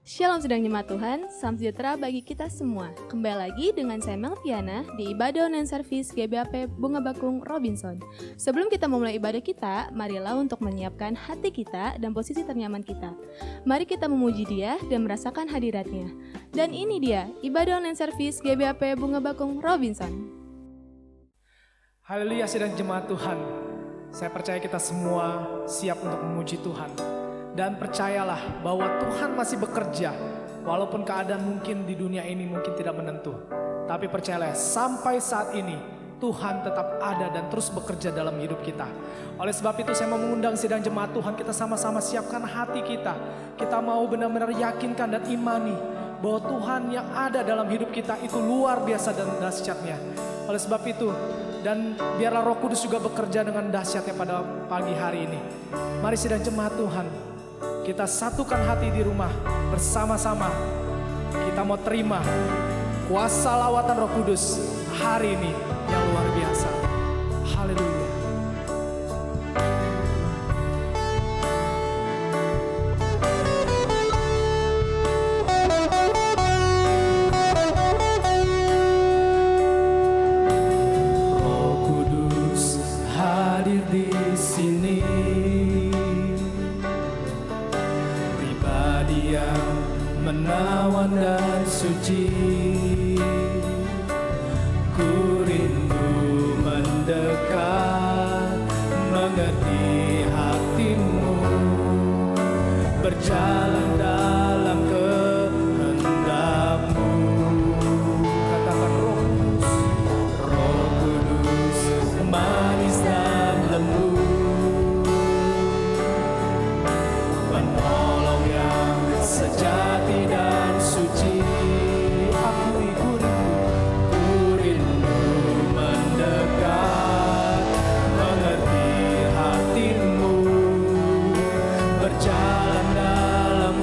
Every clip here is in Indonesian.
Shalom sedang jemaat Tuhan, salam sejahtera bagi kita semua. Kembali lagi dengan saya Melviana di Ibadah Online Service GBAP Bunga Bakung Robinson. Sebelum kita memulai ibadah kita, marilah untuk menyiapkan hati kita dan posisi ternyaman kita. Mari kita memuji Dia dan merasakan hadiratnya. Dan ini dia, Ibadah Online Service GBAP Bunga Bakung Robinson. Haleluya sedang jemaat Tuhan. Saya percaya kita semua siap untuk memuji Tuhan. Dan percayalah bahwa Tuhan masih bekerja. Walaupun keadaan mungkin di dunia ini mungkin tidak menentu. Tapi percayalah sampai saat ini Tuhan tetap ada dan terus bekerja dalam hidup kita. Oleh sebab itu saya mau mengundang sidang jemaat Tuhan, kita sama-sama siapkan hati kita. Kita mau benar-benar yakinkan dan imani bahwa Tuhan yang ada dalam hidup kita itu luar biasa dan dahsyatnya. Oleh sebab itu, dan biarlah Roh Kudus juga bekerja dengan dahsyatnya pada pagi hari ini. Mari sidang jemaat Tuhan, kita satukan hati di rumah bersama-sama. Kita mau terima kuasa lawatan Roh Kudus hari ini yang luar biasa. Haleluya. Roh Kudus hadir di sini. Yang menawan dan suci, ku rindu mendekat, mengerti hatimu, berjalan dalam kehendakmu. Katakan Roh Kudus, manis dan lembut, sejati dan suci. Aku rindu mendekat, mengerti hatimu, berjalan dalam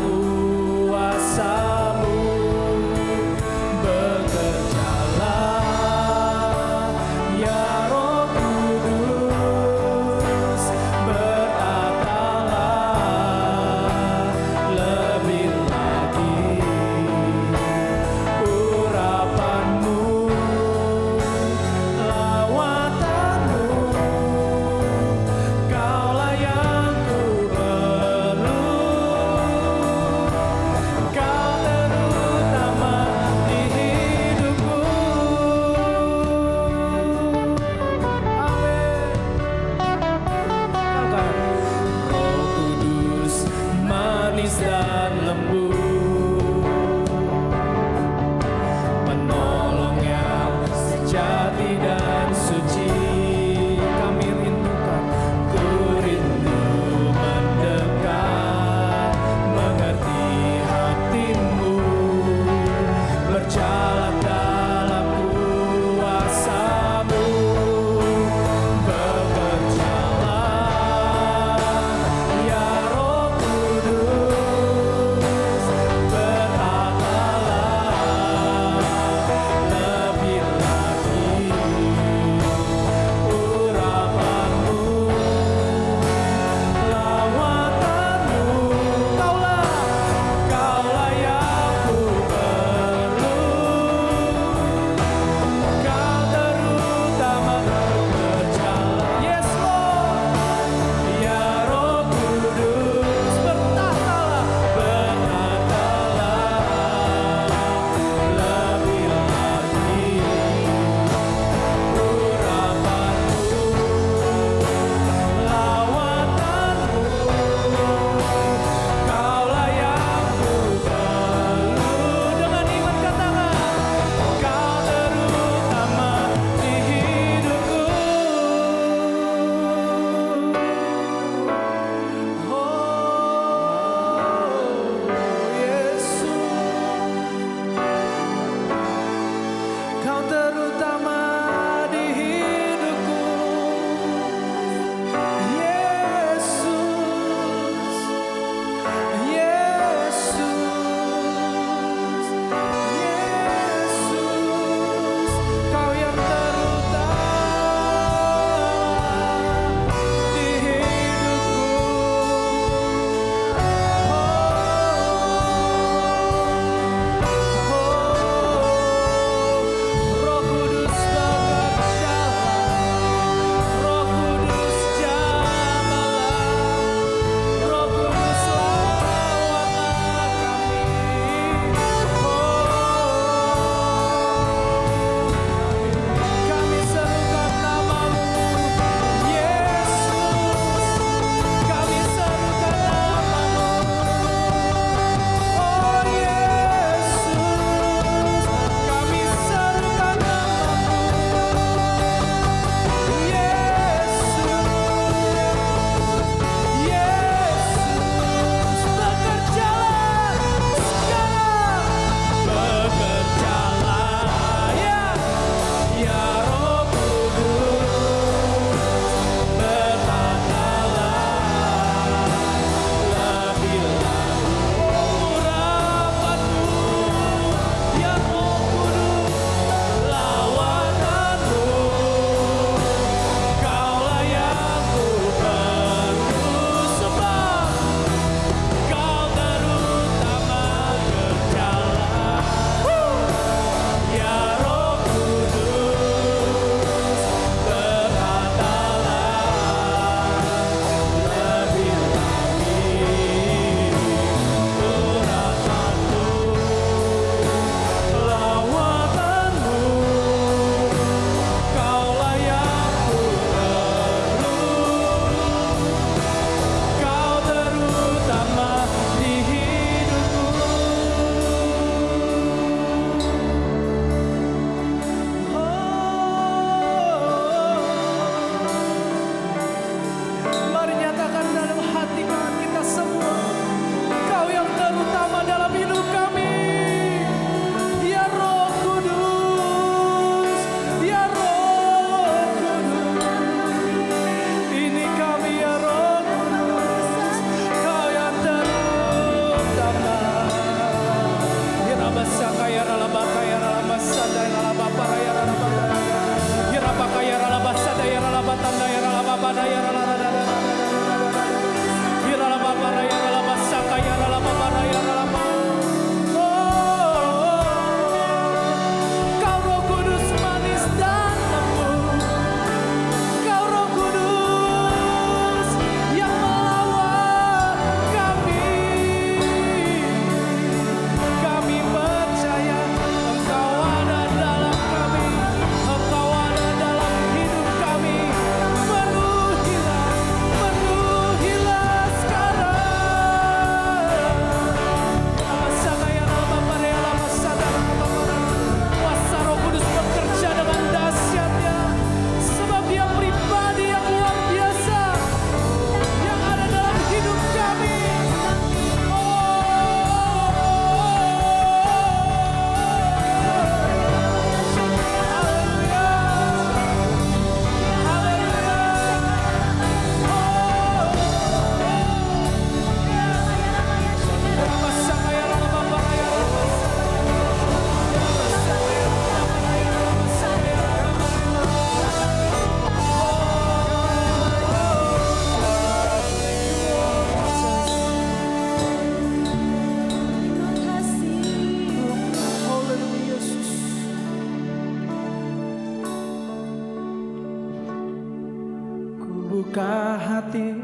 Kau Roh Kudus manis dan lembut, Kau Roh Kudus yang melawat kami. Kami percaya Engkau ada dalam kami, Engkau ada dalam hidup kami. Penuhilah sekarang. Kuasa Roh Kudus bekerja dengan dahsyatnya, sebab Dia pribadi yang luar biasa yang ada dalam hidup kami. Buka hati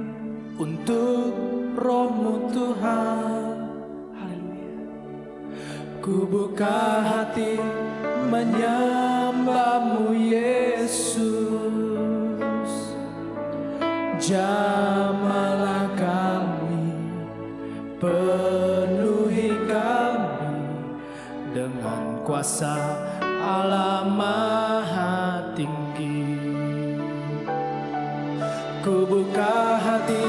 untuk Roh-Mu Tuhan. Haleluya. Ku buka hati menyembah-Mu Yesus. Jamahlah kami, penuhi kami dengan kuasa Allah Maha Tinggi. Ku buka hati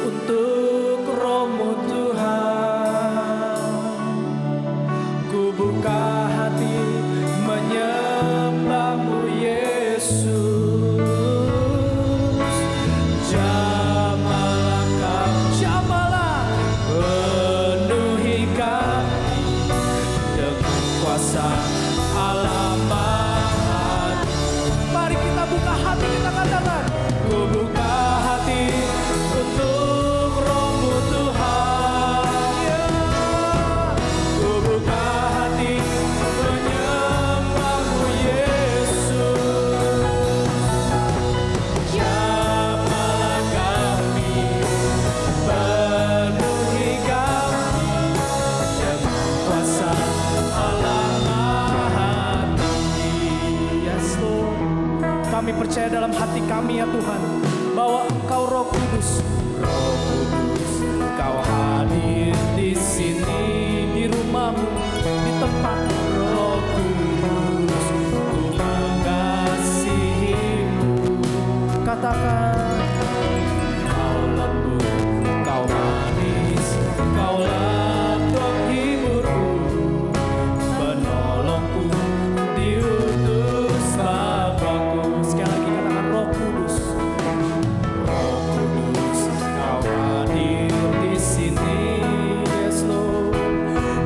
untuk Roh-Mu Tuhan. Ku buka hati menyembah-Mu Yesus. Jamahlah kami, jamahlah, penuhi kami dengan kuasa Allah Maha. Mari kita buka hati, kita katakan, ku buka hati untuk Roh-Mu Tuhan, ya. Ku buka hati menyembah-Mu Yesus. Jamahlah kami, penuhi kami dengan kuasa Allah Maha Tinggi. Yes, Lord. Kami percaya dalam hati kami ya Tuhan, bahwa Engkau Roh Kudus, Kau hadir di sini, di rumah-Mu, di tempat. Roh Kudus, ku mengasihi-Mu. Katakan, Kau lembut, Kau manis, Kaulah penghiburku, penolongku, diutus Bapa-Ku. Sekali lagi katakan, Roh Kudus, Kau hadir di sini. Yes, Lord.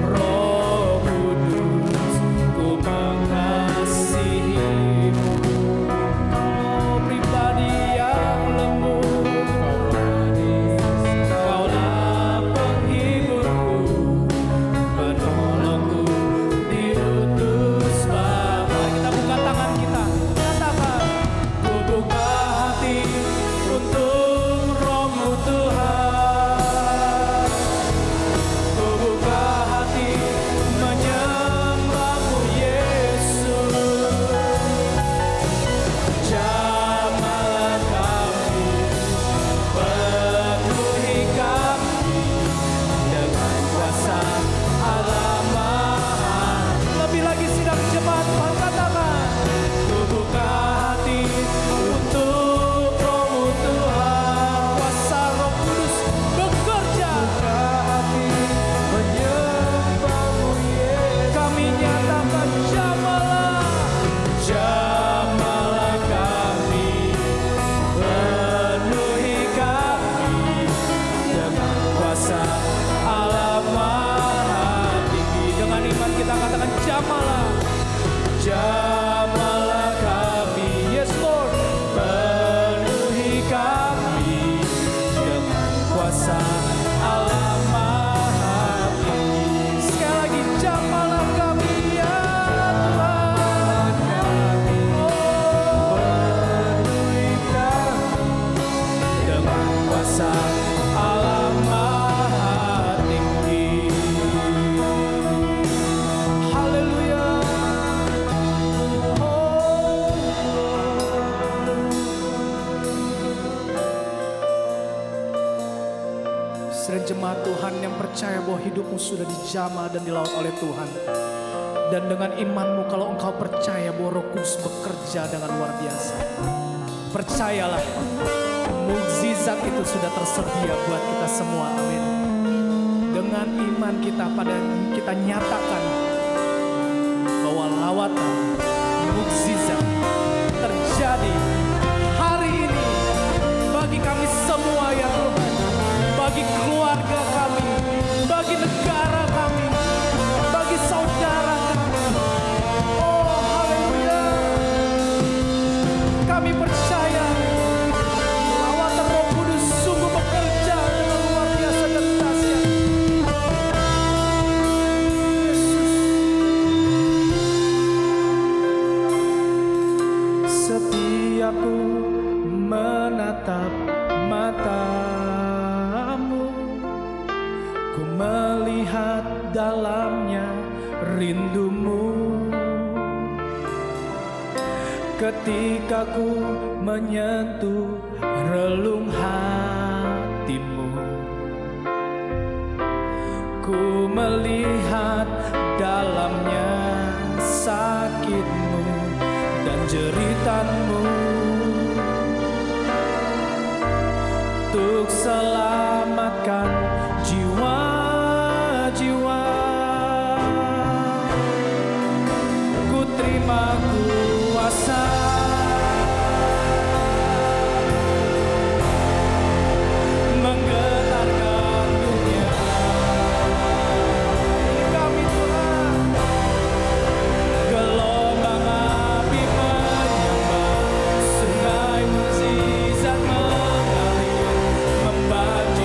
Roh Kudus, ku mengasihi-Mu. Kau pribadi yang Sering jemaat Tuhan yang percaya bahwa hidupmu sudah dijamah dan dilaut oleh Tuhan. Dan dengan imanmu kalau engkau percaya bahwa Roh Kudus bekerja dengan luar biasa, percayalah, mukjizat itu sudah tersedia buat kita semua. Amin. Dengan iman kita kita nyatakan bahwa lawatan mukjizat terjadi hari ini bagi kami semua ya Tuhan, bagi keluarga kami, bagi negara kami, bagi saudara kami. Oh haleluya, kami percaya lawatan Roh Kudus sungguh bekerja dengan luar biasa dan dahsyat. Setiap ku menatap matamu, ku melihat dalamnya rindumu. Ketika ku menyentuh relung hatimu, ku melihat dalamnya sakitmu dan jeritanmu. Untuk selamatkan jiwa-jiwa, ku terima kuasa. Menggetarkan dunia. Ini kami Tuhan. Gelombang api menyambar, sungai mukjizat mengalir, membajak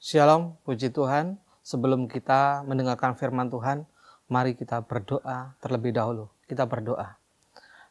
Shalom, puji Tuhan. Sebelum kita mendengarkan firman Tuhan, mari kita berdoa terlebih dahulu. Kita berdoa.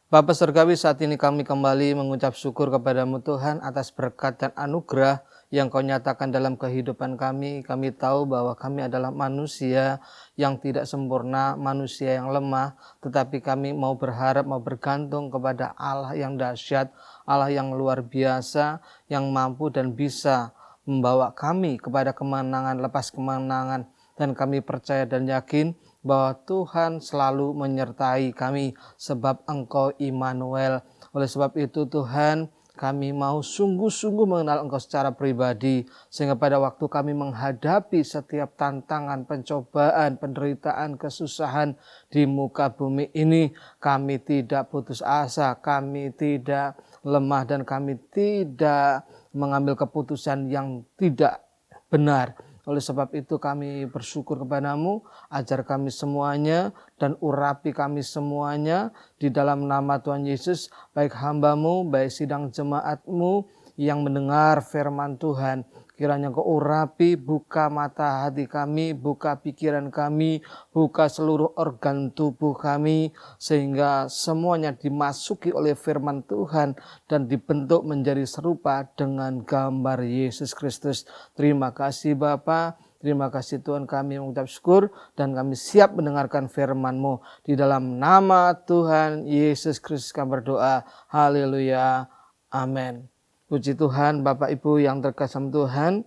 Bapa Surgawi, saat ini kami kembali mengucap syukur kepadamu Tuhan atas berkat dan anugerah yang Kau nyatakan dalam kehidupan kami. Kami tahu bahwa kami adalah manusia yang tidak sempurna, manusia yang lemah, tetapi kami mau berharap, mau bergantung kepada Allah yang dahsyat, Allah yang luar biasa, yang mampu dan bisa membawa kami kepada kemenangan lepas kemenangan, dan kami percaya dan yakin bahwa Tuhan selalu menyertai kami sebab Engkau Immanuel. Oleh sebab itu Tuhan, kami mau sungguh-sungguh mengenal Engkau secara pribadi, sehingga pada waktu kami menghadapi setiap tantangan, pencobaan, penderitaan, kesusahan di muka bumi ini, kami tidak putus asa, kami tidak lemah, dan kami tidak mengambil keputusan yang tidak benar. Oleh sebab itu kami bersyukur kepadamu, ajar kami semuanya dan urapi kami semuanya di dalam nama Tuhan Yesus, baik hambamu, baik sidang jemaatmu yang mendengar firman Tuhan. Kiranya Kau urapi, buka mata hati kami, buka pikiran kami, buka seluruh organ tubuh kami, sehingga semuanya dimasuki oleh firman Tuhan dan dibentuk menjadi serupa dengan gambar Yesus Kristus. Terima kasih Bapa, terima kasih Tuhan, kami mengucap syukur dan kami siap mendengarkan firman-Mu. Di dalam nama Tuhan Yesus Kristus kami berdoa. Haleluya. Amin. Puji Tuhan, Bapak Ibu yang terkasih Tuhan,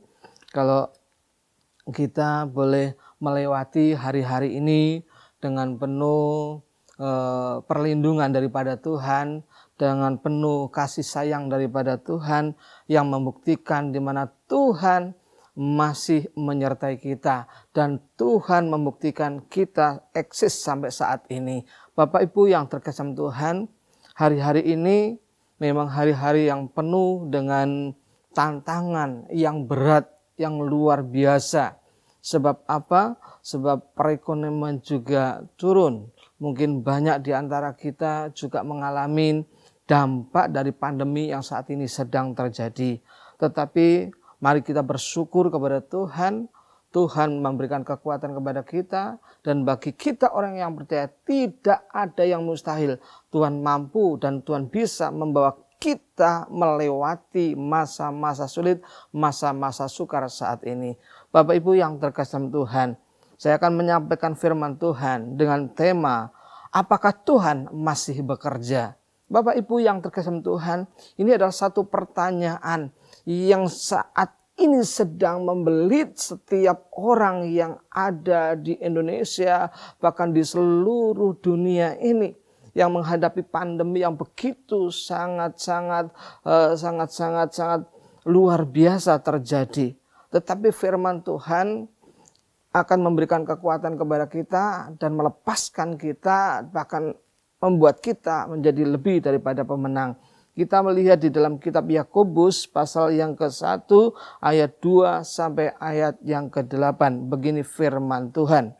kalau kita boleh melewati hari-hari ini dengan penuh perlindungan daripada Tuhan, dengan penuh kasih sayang daripada Tuhan, yang membuktikan di mana Tuhan masih menyertai kita dan Tuhan membuktikan kita eksis sampai saat ini. Bapak Ibu yang terkasih Tuhan, hari-hari ini memang hari-hari yang penuh dengan tantangan yang berat, yang luar biasa. Sebab apa? Sebab perekonomian juga turun. Mungkin banyak di antara kita juga mengalami dampak dari pandemi yang saat ini sedang terjadi. Tetapi mari kita bersyukur kepada Tuhan. Tuhan memberikan kekuatan kepada kita, dan bagi kita orang yang percaya tidak ada yang mustahil. Tuhan mampu dan Tuhan bisa membawa kita melewati masa-masa sulit, masa-masa sukar saat ini. Bapak Ibu yang terkasih Tuhan, saya akan menyampaikan firman Tuhan dengan tema, apakah Tuhan masih bekerja? Bapak Ibu yang terkasih Tuhan, ini adalah satu pertanyaan yang saat ini sedang membelit setiap orang yang ada di Indonesia, bahkan di seluruh dunia ini, yang menghadapi pandemi yang begitu sangat luar biasa terjadi. Tetapi firman Tuhan akan memberikan kekuatan kepada kita dan melepaskan kita, bahkan membuat kita menjadi lebih daripada pemenang. Kita melihat di dalam kitab Yakobus pasal yang ke-1 ayat 2 sampai ayat yang ke-8. Begini firman Tuhan.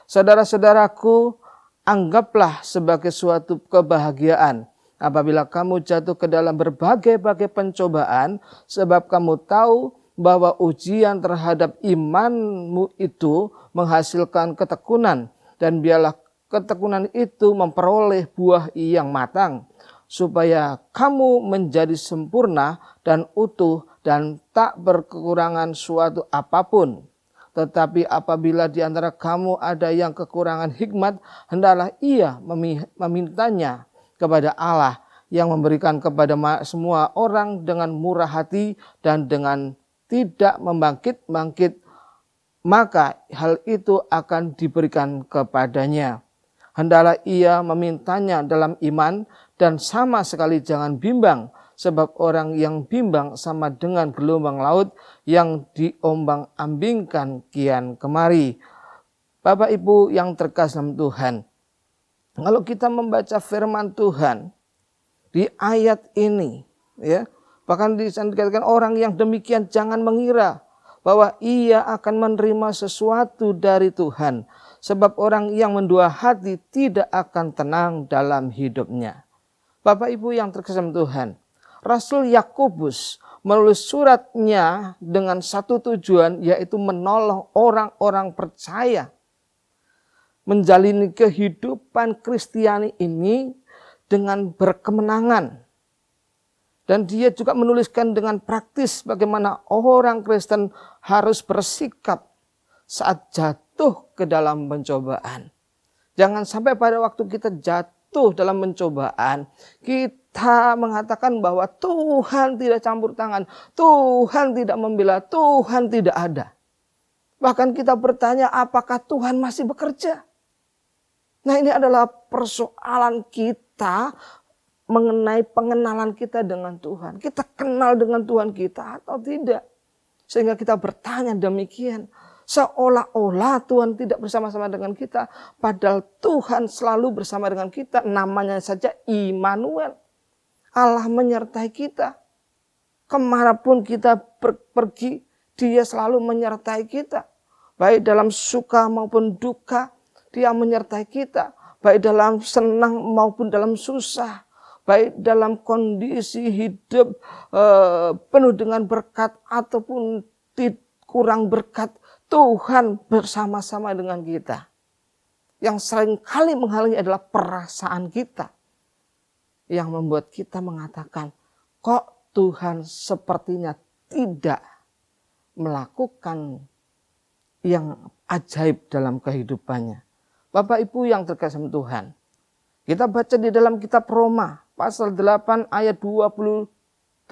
Saudara-saudaraku, anggaplah sebagai suatu kebahagiaan apabila kamu jatuh ke dalam berbagai-bagai pencobaan, sebab kamu tahu bahwa ujian terhadap imanmu itu menghasilkan ketekunan, dan biarlah ketekunan itu memperoleh buah yang matang, supaya kamu menjadi sempurna dan utuh dan tak berkekurangan suatu apapun. Tetapi apabila di antara kamu ada yang kekurangan hikmat, hendaklah ia memintanya kepada Allah yang memberikan kepada semua orang dengan murah hati dan dengan tidak membangkit-bangkit, maka hal itu akan diberikan kepadanya. Hendaklah ia memintanya dalam iman dan sama sekali jangan bimbang, sebab orang yang bimbang sama dengan gelombang laut yang diombang-ambingkan kian kemari. Bapak Ibu yang terkasih Tuhan, kalau kita membaca firman Tuhan di ayat ini, ya, bahkan dikatakan orang yang demikian jangan mengira bahwa ia akan menerima sesuatu dari Tuhan. Sebab orang yang mendua hati tidak akan tenang dalam hidupnya. Bapak Ibu yang terkasih Tuhan, Rasul Yakobus menulis suratnya dengan satu tujuan, yaitu menolong orang-orang percaya menjalani kehidupan Kristiani ini dengan berkemenangan. Dan dia juga menuliskan dengan praktis bagaimana orang Kristen harus bersikap saat jatuh ke dalam pencobaan. Jangan sampai pada waktu kita jatuh dalam pencobaan, kita mengatakan bahwa Tuhan tidak campur tangan, Tuhan tidak membela, Tuhan tidak ada. Bahkan kita bertanya, apakah Tuhan masih bekerja? Nah, ini adalah persoalan kita mengenai pengenalan kita dengan Tuhan. Kita kenal dengan Tuhan kita atau tidak? Sehingga kita bertanya demikian. Seolah-olah Tuhan tidak bersama-sama dengan kita. Padahal Tuhan selalu bersama dengan kita. Namanya saja Immanuel. Allah menyertai kita. Kemanapun kita pergi, Dia selalu menyertai kita. Baik dalam suka maupun duka, Dia menyertai kita. Baik dalam senang maupun dalam susah. Baik dalam kondisi hidup penuh dengan berkat ataupun kurang berkat, Tuhan bersama-sama dengan kita. Yang seringkali menghalangi adalah perasaan kita. Yang membuat kita mengatakan, kok Tuhan sepertinya tidak melakukan yang ajaib dalam kehidupannya. Bapak Ibu yang terkasih Tuhan, kita baca di dalam kitab Roma pasal 8 ayat 28.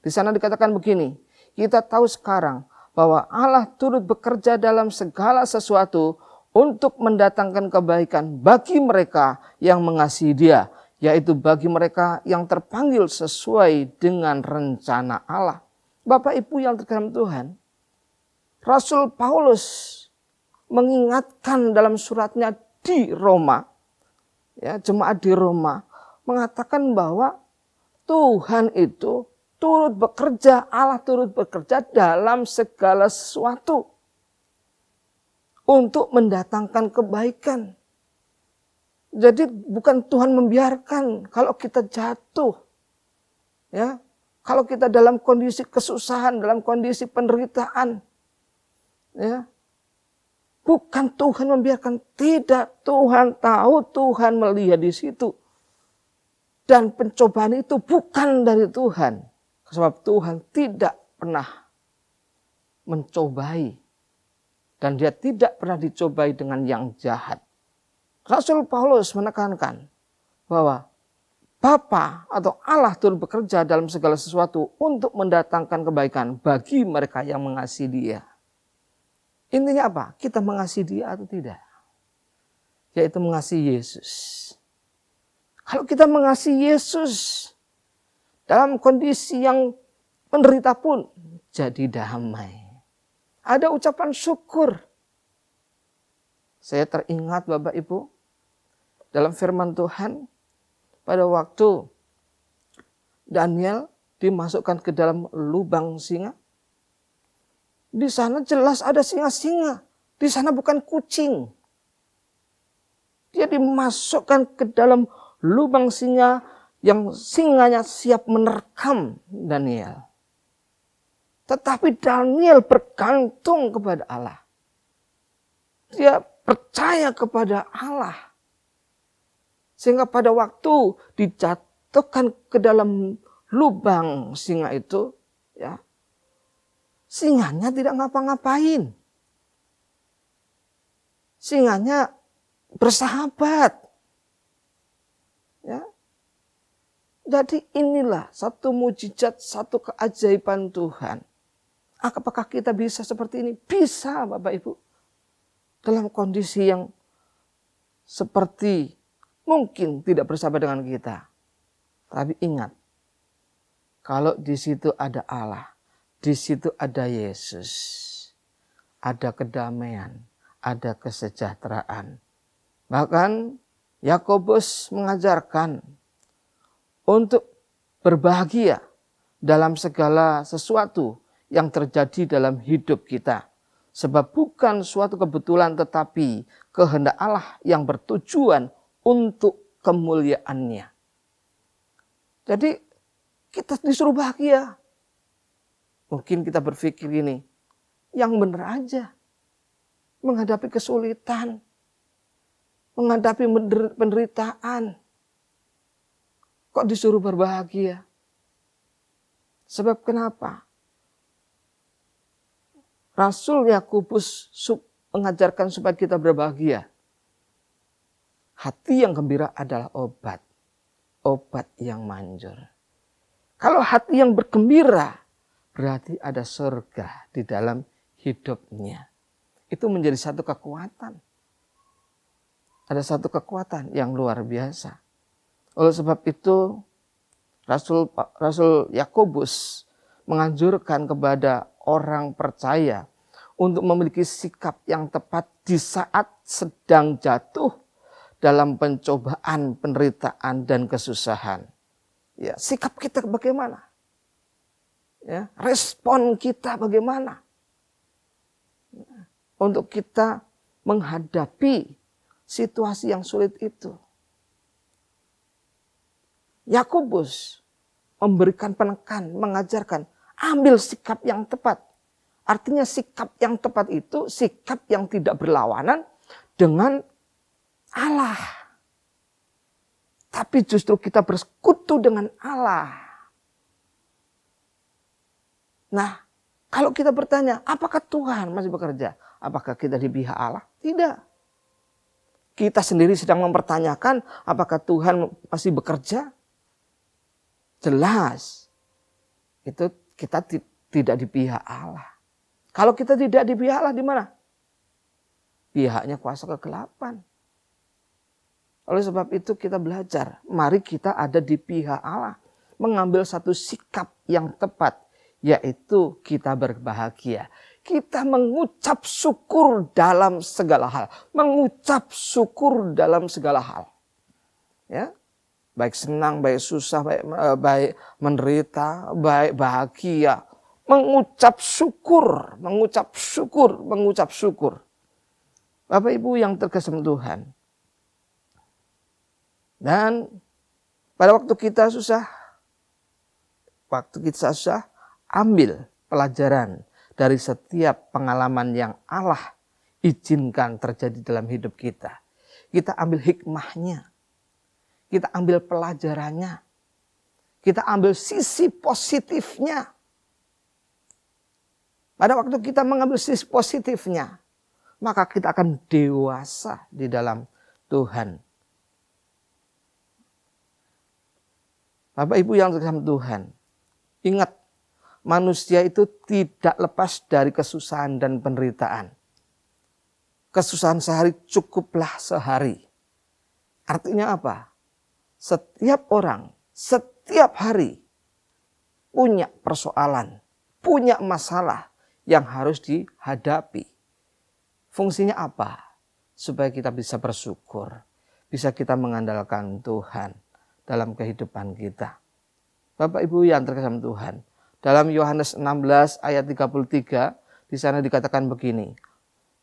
Di sana dikatakan begini, kita tahu sekarang bahwa Allah turut bekerja dalam segala sesuatu untuk mendatangkan kebaikan bagi mereka yang mengasihi Dia, yaitu bagi mereka yang terpanggil sesuai dengan rencana Allah. Bapak Ibu yang terkasih Tuhan, Rasul Paulus mengingatkan dalam suratnya di Roma, ya, jemaat di Roma, mengatakan bahwa Tuhan itu turut bekerja, Allah turut bekerja dalam segala sesuatu untuk mendatangkan kebaikan. Jadi bukan Tuhan membiarkan kalau kita jatuh, ya, kalau kita dalam kondisi kesusahan, dalam kondisi penderitaan, ya, bukan Tuhan membiarkan, tidak. Tuhan tahu, Tuhan melihat di situ. Dan pencobaan itu bukan dari Tuhan. Sebab Tuhan tidak pernah mencobai. Dan Dia tidak pernah dicobai dengan yang jahat. Rasul Paulus menekankan bahwa Bapa atau Allah turut bekerja dalam segala sesuatu untuk mendatangkan kebaikan bagi mereka yang mengasihi Dia. Intinya apa? Kita mengasihi Dia atau tidak? Yaitu mengasihi Yesus. Kalau kita mengasihi Yesus dalam kondisi yang menderita pun jadi damai. Ada ucapan syukur. Saya teringat Bapak Ibu dalam firman Tuhan pada waktu Daniel dimasukkan ke dalam lubang singa. Di sana jelas ada singa-singa. Di sana bukan kucing. Dia dimasukkan ke dalam lubang singa yang singanya siap menerkam Daniel. Tetapi Daniel bergantung kepada Allah. Dia percaya kepada Allah. Sehingga pada waktu dijatuhkan ke dalam lubang singa itu, ya, singanya tidak ngapa-ngapain. Singanya bersahabat. Ya. Jadi inilah satu mujizat, satu keajaiban Tuhan. Apakah kita bisa seperti ini? Bisa Bapak Ibu. Dalam kondisi yang seperti mungkin tidak bersahabat dengan kita. Tapi ingat, kalau di situ ada Allah, di situ ada Yesus, ada kedamaian, ada kesejahteraan. Bahkan Yakobus mengajarkan untuk berbahagia dalam segala sesuatu yang terjadi dalam hidup kita. Sebab bukan suatu kebetulan tetapi kehendak Allah yang bertujuan untuk kemuliaannya. Jadi Kita disuruh bahagia. Mungkin kita berpikir gini, yang benar aja. Menghadapi kesulitan, menghadapi penderitaan. Kok disuruh berbahagia? Sebab kenapa? Rasul Yakobus mengajarkan supaya kita berbahagia. Hati yang gembira adalah obat. Obat yang manjur. Kalau hati yang bergembira, berarti ada surga di dalam hidupnya. Itu menjadi satu kekuatan. Ada satu kekuatan yang luar biasa. Oleh sebab itu, Rasul Yakobus menganjurkan kepada orang percaya untuk memiliki sikap yang tepat di saat sedang jatuh dalam pencobaan, penderitaan, dan kesusahan. Ya, sikap kita bagaimana? Ya, respon kita bagaimana? Untuk kita menghadapi situasi yang sulit itu. Yakobus memberikan penekanan, mengajarkan, ambil sikap yang tepat. Artinya sikap yang tepat itu sikap yang tidak berlawanan dengan Allah. Tapi justru kita bersekutu dengan Allah. Nah, kalau kita bertanya, apakah Tuhan masih bekerja? Apakah kita di pihak Allah? Tidak. Kita sendiri sedang mempertanyakan apakah Tuhan masih bekerja? Jelas. Itu kita tidak di pihak Allah. Kalau kita tidak di pihak Allah, di mana? Pihaknya kuasa kegelapan. Oleh sebab itu kita belajar. Mari kita ada di pihak Allah. Mengambil satu sikap yang tepat. Yaitu kita berbahagia. Kita mengucap syukur dalam segala hal. Mengucap syukur dalam segala hal. Ya, baik senang, baik susah, baik menderita, baik bahagia. Mengucap syukur, mengucap syukur, mengucap syukur. Bapak Ibu yang terkesan Tuhan. Dan pada waktu kita susah, ambil pelajaran dari setiap pengalaman yang Allah izinkan terjadi dalam hidup kita. Kita ambil hikmahnya. Kita ambil pelajarannya. Kita ambil sisi positifnya. Pada waktu kita mengambil sisi positifnya, maka kita akan dewasa di dalam Tuhan. Bapak Ibu yang terkasih Tuhan, ingat, manusia itu tidak lepas dari kesusahan dan penderitaan. Kesusahan sehari cukuplah sehari. Artinya apa? Setiap orang, setiap hari punya persoalan, punya masalah yang harus dihadapi. Fungsinya apa? Supaya kita bisa bersyukur, bisa kita mengandalkan Tuhan dalam kehidupan kita. Bapak Ibu yang terkasih Tuhan, dalam Yohanes 16 ayat 33, di sana dikatakan begini.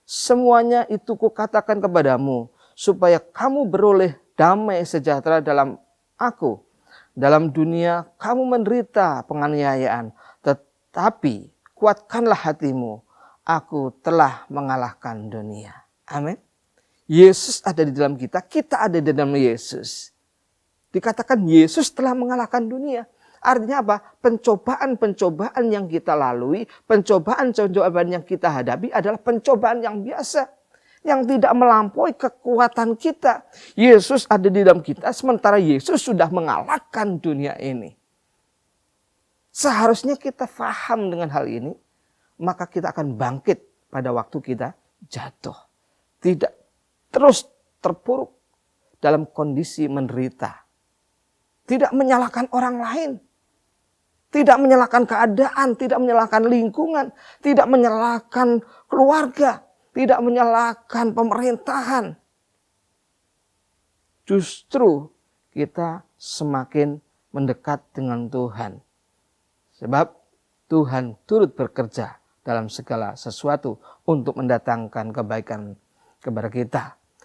Semuanya itu kukatakan kepadamu, supaya kamu beroleh damai sejahtera dalam aku. Dalam dunia kamu menderita penganiayaan, tetapi kuatkanlah hatimu, aku telah mengalahkan dunia. Amin. Yesus ada di dalam kita, kita ada di dalam Yesus. Dikatakan Yesus telah mengalahkan dunia. Artinya apa? Pencobaan-pencobaan yang kita lalui, pencobaan-pencobaan yang kita hadapi adalah pencobaan yang biasa. Yang tidak melampaui kekuatan kita. Yesus ada di dalam kita, sementara Yesus sudah mengalahkan dunia ini. Seharusnya kita paham dengan hal ini, maka kita akan bangkit pada waktu kita jatuh. Tidak terus terpuruk dalam kondisi menderita. Tidak menyalahkan orang lain. Tidak menyalahkan keadaan, tidak menyalahkan lingkungan, tidak menyalahkan keluarga, tidak menyalahkan pemerintahan. Justru kita semakin mendekat dengan Tuhan. Sebab Tuhan turut bekerja dalam segala sesuatu untuk mendatangkan kebaikan kepada kita.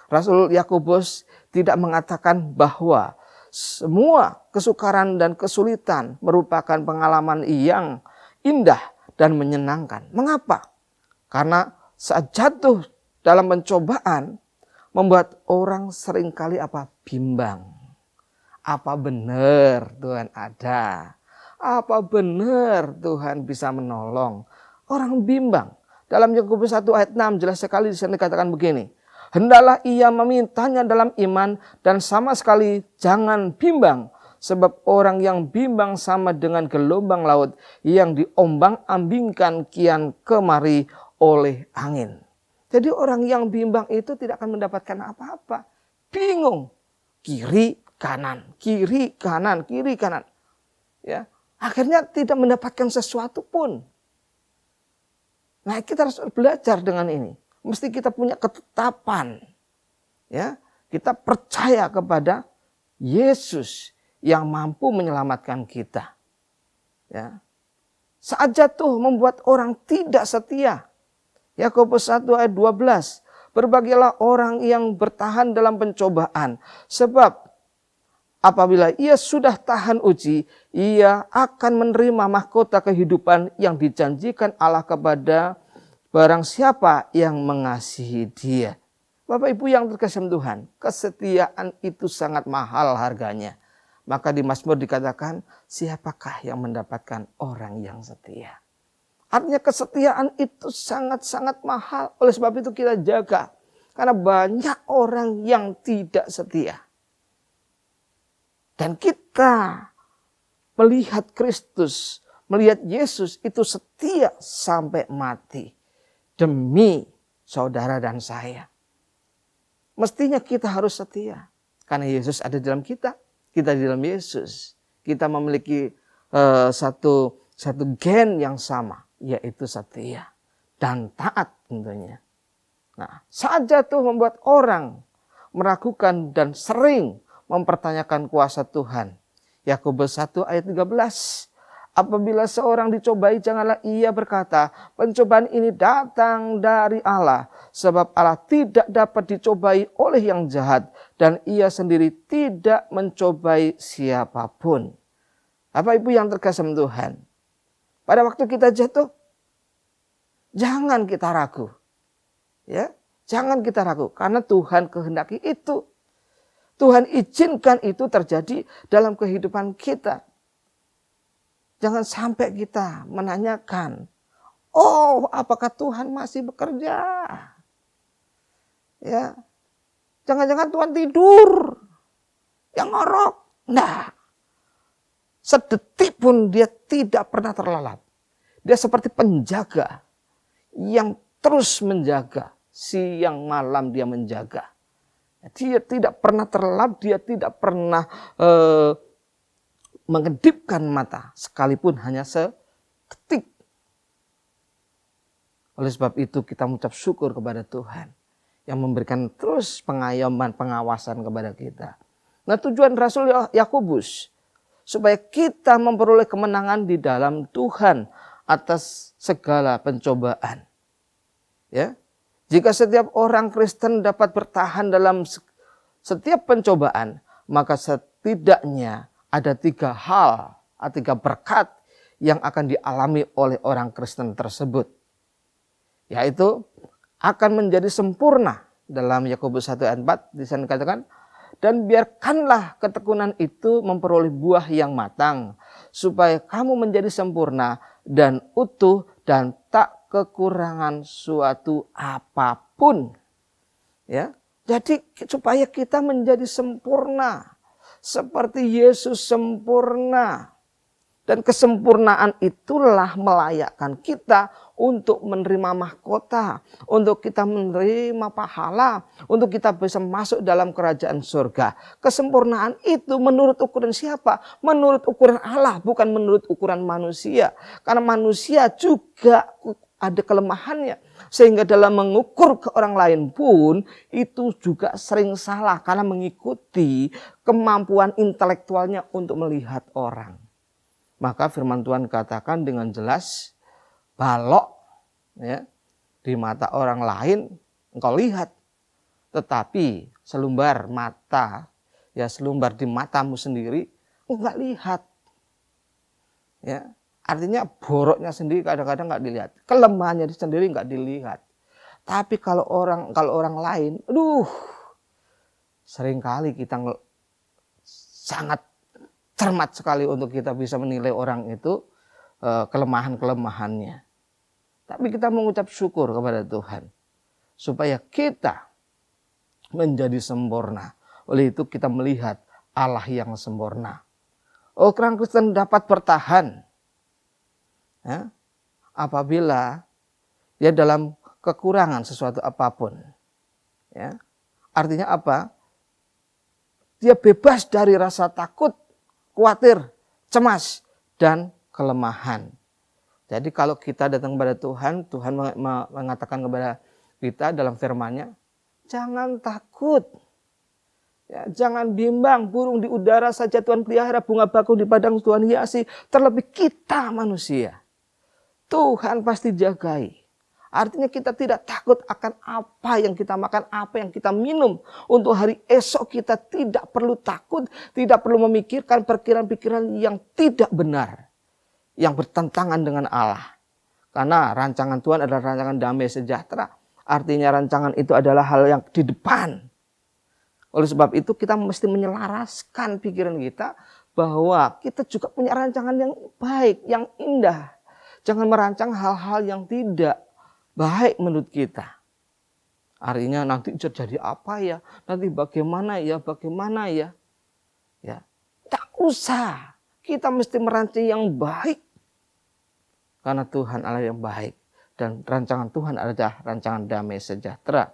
Rasul Yakobus tidak mengatakan bahwa semua kesukaran dan kesulitan merupakan pengalaman yang indah dan menyenangkan. Mengapa? Karena saat jatuh dalam pencobaan membuat orang seringkali bimbang. Apa benar Tuhan ada? Apa benar Tuhan bisa menolong? Orang bimbang. Dalam Yakobus 1 ayat 6 jelas sekali di sana dikatakan begini. Hendaklah ia memintanya dalam iman dan sama sekali jangan bimbang. Sebab orang yang bimbang sama dengan gelombang laut yang diombang-ambingkan kian kemari oleh angin. Jadi orang yang bimbang itu tidak akan mendapatkan apa-apa. Bingung. Kiri, kanan, kiri, kanan, kiri, kanan. Ya, akhirnya tidak mendapatkan sesuatu pun. Nah, kita harus belajar dengan ini. Mesti kita punya ketetapan. Ya, kita percaya kepada Yesus yang mampu menyelamatkan kita. Ya. Saat jatuh membuat orang tidak setia. Yakobus 1 ayat 12. Berbahagialah orang yang bertahan dalam pencobaan. Sebab apabila ia sudah tahan uji, ia akan menerima mahkota kehidupan yang dijanjikan Allah kepada barang siapa yang mengasihi dia. Bapak Ibu yang terkasih Tuhan, kesetiaan itu sangat mahal harganya. Maka di Mazmur dikatakan, siapakah yang mendapatkan orang yang setia? Artinya kesetiaan itu sangat-sangat mahal. Oleh sebab itu kita jaga. Karena banyak orang yang tidak setia. Dan kita melihat Kristus, melihat Yesus itu setia sampai mati. Demi saudara dan saya. Mestinya kita harus setia. Karena Yesus ada di dalam kita. Kita di dalam Yesus. Kita memiliki satu gen yang sama. Yaitu setia. Dan taat tentunya. Nah, saat jatuh membuat orang meragukan dan sering mempertanyakan kuasa Tuhan. Yakobus 1 ayat 13. Apabila seorang dicobai, janganlah ia berkata, pencobaan ini datang dari Allah. Sebab Allah tidak dapat dicobai oleh yang jahat. Dan ia sendiri tidak mencobai siapapun. Bapak Ibu yang terkasih Tuhan. Pada waktu kita jatuh, jangan kita ragu. Ya, jangan kita ragu. Karena Tuhan kehendaki itu. Tuhan izinkan itu terjadi dalam kehidupan kita. Jangan sampai kita menanyakan, oh apakah Tuhan masih bekerja? Ya, jangan-jangan Tuhan tidur, yang ngorok. Nah, sedetik pun dia tidak pernah terlelap. Dia seperti penjaga yang terus menjaga, siang malam dia menjaga. Dia tidak pernah terlelap, dia tidak pernah mengedipkan mata sekalipun hanya seketik. Oleh sebab itu kita mengucap syukur kepada Tuhan yang memberikan terus pengayoman, pengawasan kepada kita. Nah, tujuan Rasul Yakobus supaya kita memperoleh kemenangan di dalam Tuhan atas segala pencobaan. Ya. Jika setiap orang Kristen dapat bertahan dalam setiap pencobaan, maka setidaknya ada 3 hal, 3 berkat yang akan dialami oleh orang Kristen tersebut. Yaitu akan menjadi sempurna. Dalam Yakobus 1 ayat 4 di sana dikatakan, dan biarkanlah ketekunan itu memperoleh buah yang matang, supaya kamu menjadi sempurna dan utuh dan tak kekurangan suatu apapun. Ya, jadi supaya kita menjadi sempurna. Seperti Yesus sempurna. Dan kesempurnaan itulah melayakkan kita untuk menerima mahkota. Untuk kita menerima pahala. Untuk kita bisa masuk dalam kerajaan surga. Kesempurnaan itu menurut ukuran siapa? Menurut ukuran Allah, bukan menurut ukuran manusia. Karena manusia juga ada kelemahannya. Sehingga dalam mengukur ke orang lain pun itu juga sering salah. Karena mengikuti kemampuan intelektualnya untuk melihat orang. Maka firman Tuhan katakan dengan jelas, balok ya, di mata orang lain engkau lihat. Tetapi selumbar mata ya selumbar di matamu sendiri, enggak lihat. Ya, artinya boroknya sendiri kadang-kadang enggak dilihat, kelemahannya sendiri enggak dilihat. Tapi kalau orang lain, seringkali kita sangat cermat sekali untuk kita bisa menilai orang itu kelemahan-kelemahannya. Tapi kita mengucap syukur kepada Tuhan supaya kita menjadi sempurna. Oleh itu kita melihat Allah yang sempurna. Orang Kristen dapat bertahan ya, apabila dia dalam kekurangan sesuatu apapun. Ya. Artinya apa? Dia bebas dari rasa takut, khawatir, cemas, dan kelemahan. Jadi kalau kita datang kepada Tuhan, Tuhan mengatakan kepada kita dalam firman-Nya, jangan takut. Ya, jangan bimbang, burung di udara saja Tuhan pelihara, bunga bakung di padang Tuhan hiasi, terlebih kita manusia. Tuhan pasti jagai. Artinya kita tidak takut akan apa yang kita makan, apa yang kita minum. Untuk hari esok kita tidak perlu takut, tidak perlu memikirkan pikiran-pikiran yang tidak benar, yang bertentangan dengan Allah. Karena rancangan Tuhan adalah rancangan damai sejahtera. Artinya rancangan itu adalah hal yang di depan. Oleh sebab itu kita mesti menyelaraskan pikiran kita bahwa kita juga punya rancangan yang baik, yang indah. Jangan merancang hal-hal yang tidak baik menurut kita. Artinya nanti jadi apa ya? Nanti bagaimana ya? Ya, tak usah. Kita mesti merancang yang baik. Karena Tuhan Allah yang baik. Dan rancangan Tuhan adalah rancangan damai sejahtera.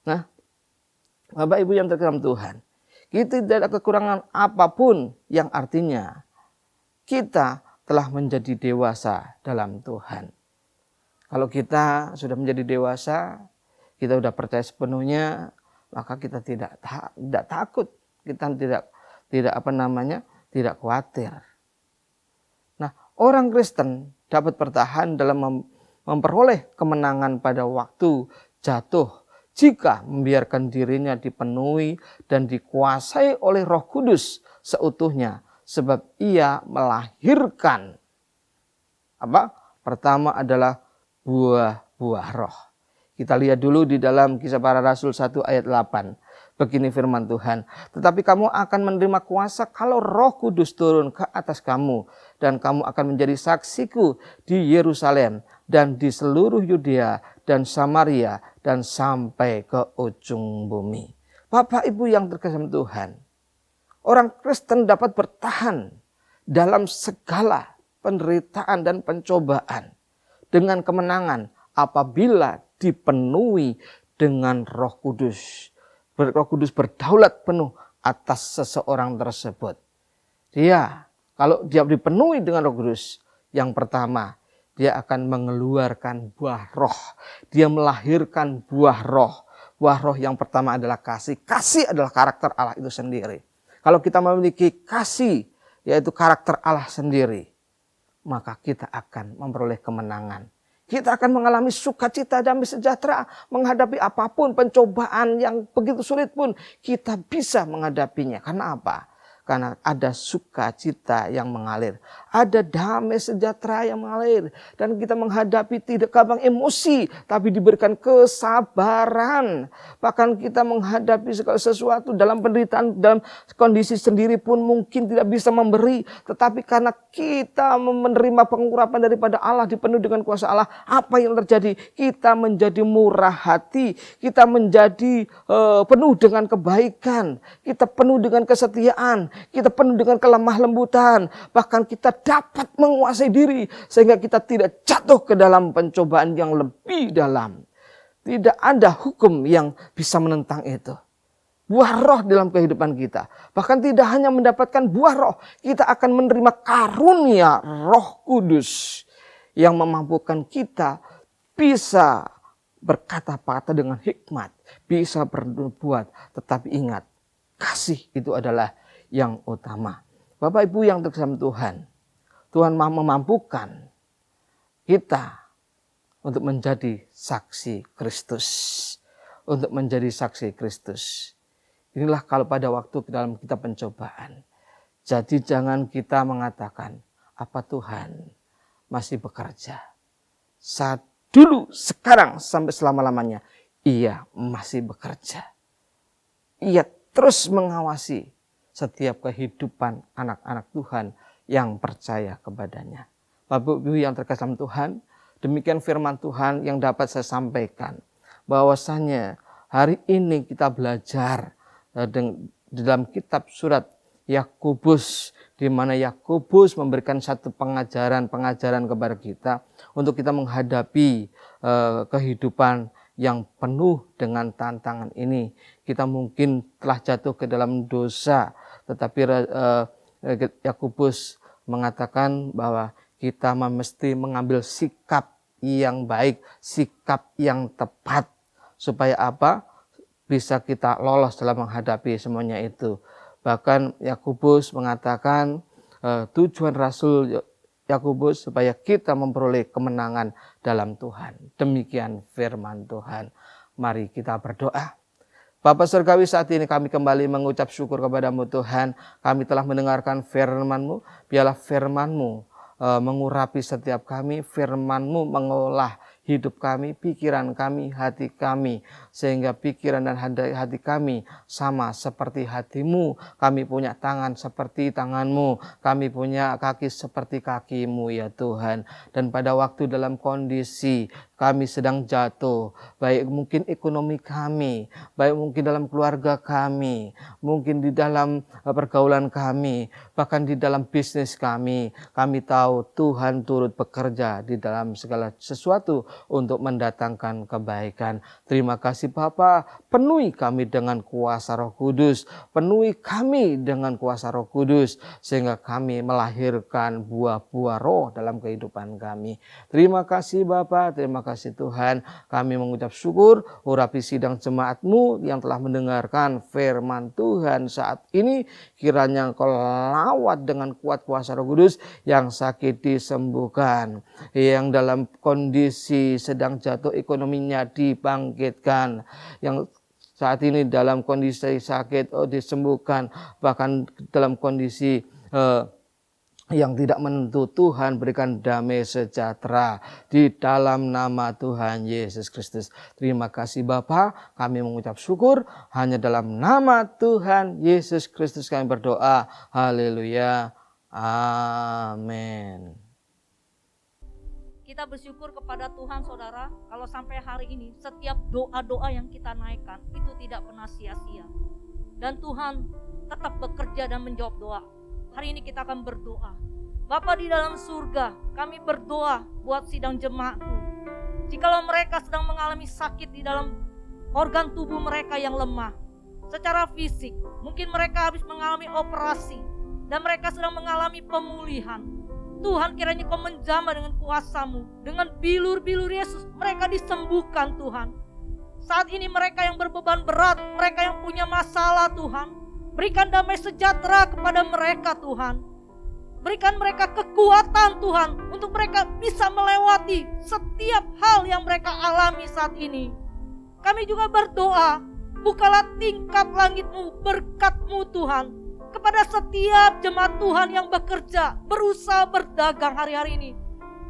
Nah, Bapak Ibu yang terkasih Tuhan, kita tidak ada kekurangan apapun yang artinya kita telah menjadi dewasa dalam Tuhan. Kalau kita sudah menjadi dewasa, kita sudah percaya sepenuhnya, maka kita tidak takut, kita tidak khawatir. Nah, orang Kristen dapat bertahan dalam memperoleh kemenangan pada waktu jatuh jika membiarkan dirinya dipenuhi dan dikuasai oleh Roh Kudus seutuhnya, sebab ia melahirkan apa? Pertama adalah buah-buah roh. Kita lihat dulu di dalam Kisah Para Rasul 1 ayat 8. Begini firman Tuhan. Tetapi kamu akan menerima kuasa kalau Roh Kudus turun ke atas kamu. Dan kamu akan menjadi saksiku di Yerusalem dan di seluruh Yudea dan Samaria dan sampai ke ujung bumi. Bapak Ibu yang terkasih Tuhan. Orang Kristen dapat bertahan dalam segala penderitaan dan pencobaan dengan kemenangan apabila dipenuhi dengan Roh Kudus. Roh Kudus berdaulat penuh atas seseorang tersebut. Kalau dia dipenuhi dengan Roh Kudus, yang pertama, dia akan mengeluarkan buah roh. Dia melahirkan buah roh. Buah roh yang pertama adalah kasih. Kasih adalah karakter Allah itu sendiri. Kalau kita memiliki kasih, yaitu karakter Allah sendiri, maka kita akan memperoleh kemenangan. Kita akan mengalami sukacita damai sejahtera. Menghadapi apapun pencobaan yang begitu sulit pun kita bisa menghadapinya. Karena apa? Karena ada sukacita yang mengalir. Ada damai sejahtera yang mengalir. Dan kita menghadapi tidak gampang emosi. Tapi diberikan kesabaran. Bahkan kita menghadapi segala sesuatu dalam penderitaan. Dalam kondisi sendiri pun mungkin tidak bisa memberi. Tetapi karena kita menerima pengurapan daripada Allah. Dipenuhi dengan kuasa Allah. Apa yang terjadi? Kita menjadi murah hati. Kita menjadi penuh dengan kebaikan. Kita penuh dengan kesetiaan. Kita penuh dengan kelemah lembutan. Bahkan kita dapat menguasai diri. Sehingga kita tidak jatuh ke dalam pencobaan yang lebih dalam. Tidak ada hukum yang bisa menentang itu. Buah roh dalam kehidupan kita. Bahkan tidak hanya mendapatkan buah roh. Kita akan menerima karunia Roh Kudus. Yang memampukan kita bisa berkata-kata dengan hikmat. Bisa berbuat. Tetapi ingat. Kasih itu adalah yang utama. Bapak Ibu yang terkasih Tuhan. Tuhan memampukan kita untuk menjadi saksi Kristus. Untuk menjadi saksi Kristus. Inilah kalau pada waktu dalam kita pencobaan. Jadi jangan kita mengatakan, apa Tuhan masih bekerja? Saat dulu, sekarang, sampai selama-lamanya, Ia masih bekerja. Ia terus mengawasi setiap kehidupan anak-anak Tuhan yang percaya kepadanya. Bapak Ibu yang terkasih dalam Tuhan, demikian firman Tuhan yang dapat saya sampaikan. Bahwasanya hari ini kita belajar di dalam kitab surat Yakobus, di mana Yakobus memberikan satu pengajaran kepada kita untuk kita menghadapi kehidupan yang penuh dengan tantangan ini. Kita mungkin telah jatuh ke dalam dosa, tetapi Yakobus mengatakan bahwa kita mesti mengambil sikap yang baik, sikap yang tepat, supaya apa? Bisa kita lolos dalam menghadapi semuanya itu. Bahkan Yakobus mengatakan tujuan Rasul Yakobus supaya kita memperoleh kemenangan dalam Tuhan. Demikian firman Tuhan. Mari kita berdoa. Bapa Surgawi, saat ini kami kembali mengucap syukur kepadamu Tuhan. Kami telah mendengarkan firman-Mu. Biarlah firman-Mu mengurapi setiap kami, firman-Mu mengolah hidup kami, pikiran kami, hati kami, sehingga pikiran dan hati kami sama seperti hati-Mu. Kami punya tangan seperti tangan-Mu, kami punya kaki seperti kaki-Mu ya Tuhan. Dan pada waktu dalam kondisi kami sedang jatuh, baik mungkin ekonomi kami, baik mungkin dalam keluarga kami, mungkin di dalam pergaulan kami, bahkan di dalam bisnis kami tahu Tuhan turut bekerja di dalam segala sesuatu untuk mendatangkan kebaikan. Terima kasih Bapa, penuhi kami dengan kuasa Roh Kudus, penuhi kami dengan kuasa Roh Kudus, sehingga kami melahirkan buah-buah roh dalam kehidupan kami. Terima kasih Bapa, terima kasih Tuhan. Kami mengucap syukur, urapi sidang jemaat-Mu yang telah mendengarkan firman Tuhan saat ini. Kiranya Engkau lawat dengan kuat kuasa Roh Kudus, yang sakit disembuhkan, yang dalam kondisi sedang jatuh ekonominya dibangkitkan, yang saat ini dalam kondisi sakit disembuhkan, bahkan dalam kondisi yang tidak menentu, Tuhan berikan damai sejahtera di dalam nama Tuhan Yesus Kristus. Terima kasih Bapa, kami mengucap syukur hanya dalam nama Tuhan Yesus Kristus kami berdoa. Haleluya. Amin. Kita bersyukur kepada Tuhan saudara, kalau sampai hari ini setiap doa-doa yang kita naikkan itu tidak pernah sia-sia. Dan Tuhan tetap bekerja dan menjawab doa. Hari ini kita akan berdoa. Bapa di dalam surga, kami berdoa buat sidang jemaat-Mu. Jikalau mereka sedang mengalami sakit di dalam organ tubuh mereka yang lemah, secara fisik, mungkin mereka habis mengalami operasi, dan mereka sedang mengalami pemulihan. Tuhan, kiranya Kau menjamah dengan kuasa-Mu, dengan bilur-bilur Yesus, mereka disembuhkan Tuhan. Saat ini mereka yang berbeban berat, mereka yang punya masalah Tuhan, berikan damai sejahtera kepada mereka Tuhan. Berikan mereka kekuatan Tuhan, untuk mereka bisa melewati setiap hal yang mereka alami saat ini. Kami juga berdoa, bukalah tingkap langit-Mu, berkat-Mu Tuhan, kepada setiap jemaat Tuhan yang bekerja, berusaha berdagang hari-hari ini.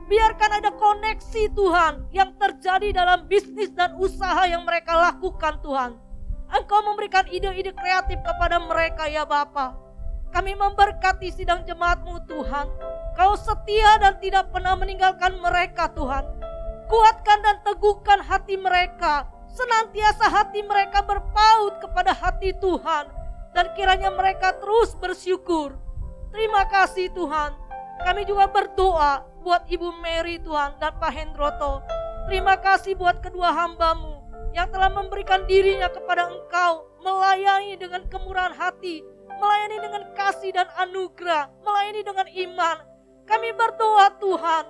Biarkan ada koneksi Tuhan yang terjadi dalam bisnis dan usaha yang mereka lakukan Tuhan. Engkau memberikan ide-ide kreatif kepada mereka ya Bapa. Kami memberkati sidang jemaat-Mu Tuhan. Kau setia dan tidak pernah meninggalkan mereka Tuhan. Kuatkan dan teguhkan hati mereka. Senantiasa hati mereka berpaut kepada hati Tuhan. Dan kiranya mereka terus bersyukur. Terima kasih Tuhan. Kami juga berdoa buat Ibu Mary Tuhan dan Pak Hendroto. Terima kasih buat kedua hamba-Mu yang telah memberikan dirinya kepada Engkau, melayani dengan kemurahan hati, melayani dengan kasih dan anugerah, melayani dengan iman. Kami berdoa Tuhan,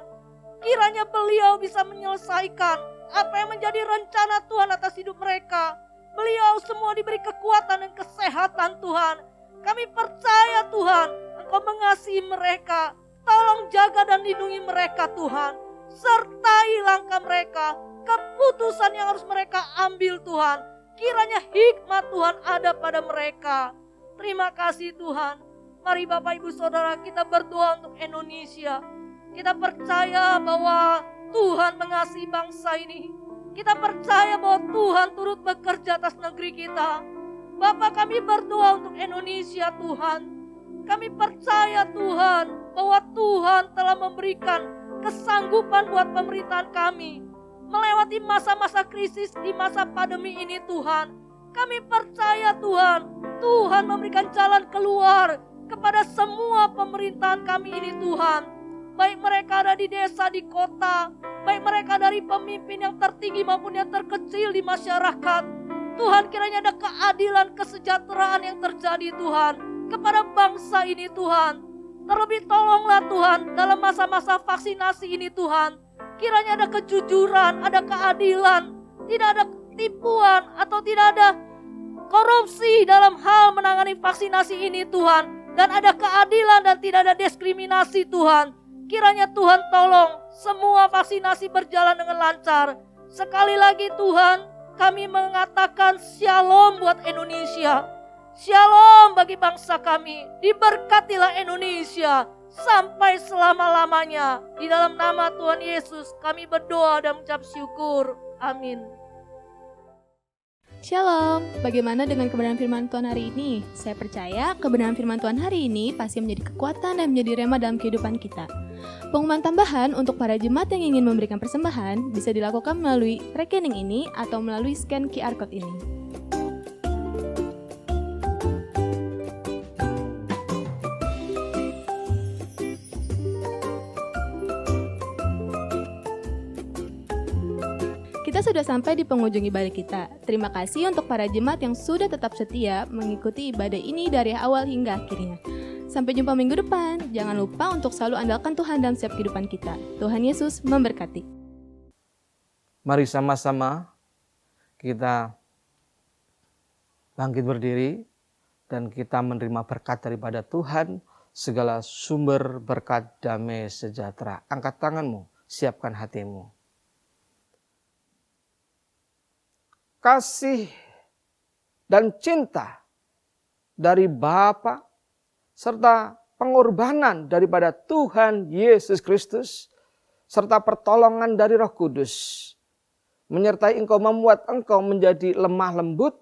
kiranya beliau bisa menyelesaikan apa yang menjadi rencana Tuhan atas hidup mereka. Beliau semua diberi kekuatan dan kesehatan Tuhan. Kami percaya Tuhan, Engkau mengasihi mereka. Tolong jaga dan lindungi mereka Tuhan. Sertai langkah mereka, keputusan yang harus mereka ambil Tuhan. Kiranya hikmat Tuhan ada pada mereka. Terima kasih Tuhan. Mari Bapak Ibu Saudara kita berdoa untuk Indonesia. Kita percaya bahwa Tuhan mengasihi bangsa ini. Kita percaya bahwa Tuhan turut bekerja atas negeri kita. Bapak, kami berdoa untuk Indonesia Tuhan. Kami percaya Tuhan bahwa Tuhan telah memberikan kesanggupan buat pemerintahan kami melewati masa-masa krisis di masa pandemi ini Tuhan. Kami percaya Tuhan, Tuhan memberikan jalan keluar kepada semua pemerintahan kami ini Tuhan. Baik mereka ada di desa, di kota, baik mereka dari pemimpin yang tertinggi maupun yang terkecil di masyarakat. Tuhan, kiranya ada keadilan, kesejahteraan yang terjadi Tuhan kepada bangsa ini Tuhan. Terlebih tolonglah Tuhan dalam masa-masa vaksinasi ini Tuhan. Kiranya ada kejujuran, ada keadilan, tidak ada tipuan atau tidak ada korupsi dalam hal menangani vaksinasi ini Tuhan. Dan ada keadilan dan tidak ada diskriminasi Tuhan. Kiranya Tuhan tolong semua vaksinasi berjalan dengan lancar. Sekali lagi Tuhan, kami mengatakan shalom buat Indonesia. Shalom bagi bangsa kami. Diberkatilah Indonesia sampai selama-lamanya. Di dalam nama Tuhan Yesus kami berdoa dan mengucap syukur. Amin. Shalom, bagaimana dengan kebenaran firman Tuhan hari ini? Saya percaya kebenaran firman Tuhan hari ini pasti menjadi kekuatan dan menjadi rema dalam kehidupan kita. Pengumuman tambahan untuk para jemaat yang ingin memberikan persembahan bisa dilakukan melalui rekening ini atau melalui scan QR Code ini. Kita sudah sampai di penghujung ibadah kita. Terima kasih untuk para jemaat yang sudah tetap setia mengikuti ibadah ini dari awal hingga akhirnya. Sampai jumpa minggu depan. Jangan lupa untuk selalu andalkan Tuhan dalam setiap kehidupan kita. Tuhan Yesus memberkati. Mari sama-sama kita bangkit berdiri dan kita menerima berkat daripada Tuhan, segala sumber berkat damai sejahtera. Angkat tanganmu, siapkan hatimu. Kasih dan cinta dari Bapa serta pengorbanan daripada Tuhan Yesus Kristus serta pertolongan dari Roh Kudus menyertai engkau, membuat engkau menjadi lemah lembut,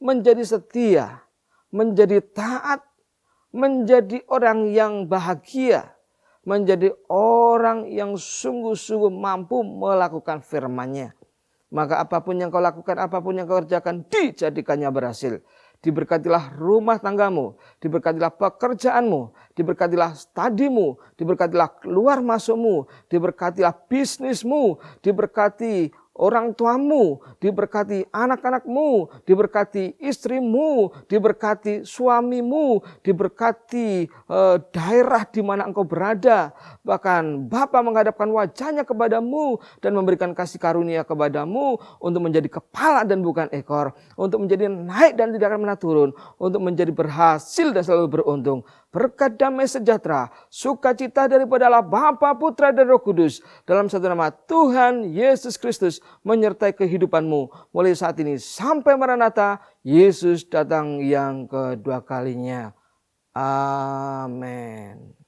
menjadi setia, menjadi taat, menjadi orang yang bahagia, menjadi orang yang sungguh-sungguh mampu melakukan firman-Nya. Maka apapun yang kau lakukan, apapun yang kau kerjakan, dijadikannya berhasil. Diberkatilah rumah tanggamu, diberkatilah pekerjaanmu, diberkatilah studimu, diberkatilah keluar masukmu, diberkatilah bisnismu, diberkati orang tuamu, diberkati anak-anakmu, diberkati istrimu, diberkati suamimu, diberkati daerah di mana engkau berada. Bahkan Bapa menghadapkan wajahnya kepadamu dan memberikan kasih karunia kepadamu untuk menjadi kepala dan bukan ekor, untuk menjadi naik dan tidak akan pernah turun, untuk menjadi berhasil dan selalu beruntung. Berkat damai sejahtera, sukacita daripada Allah Bapa, Putra dan Roh Kudus dalam satu nama Tuhan Yesus Kristus menyertai kehidupanmu mulai saat ini sampai Maranatha, Yesus datang yang kedua kalinya. Amin.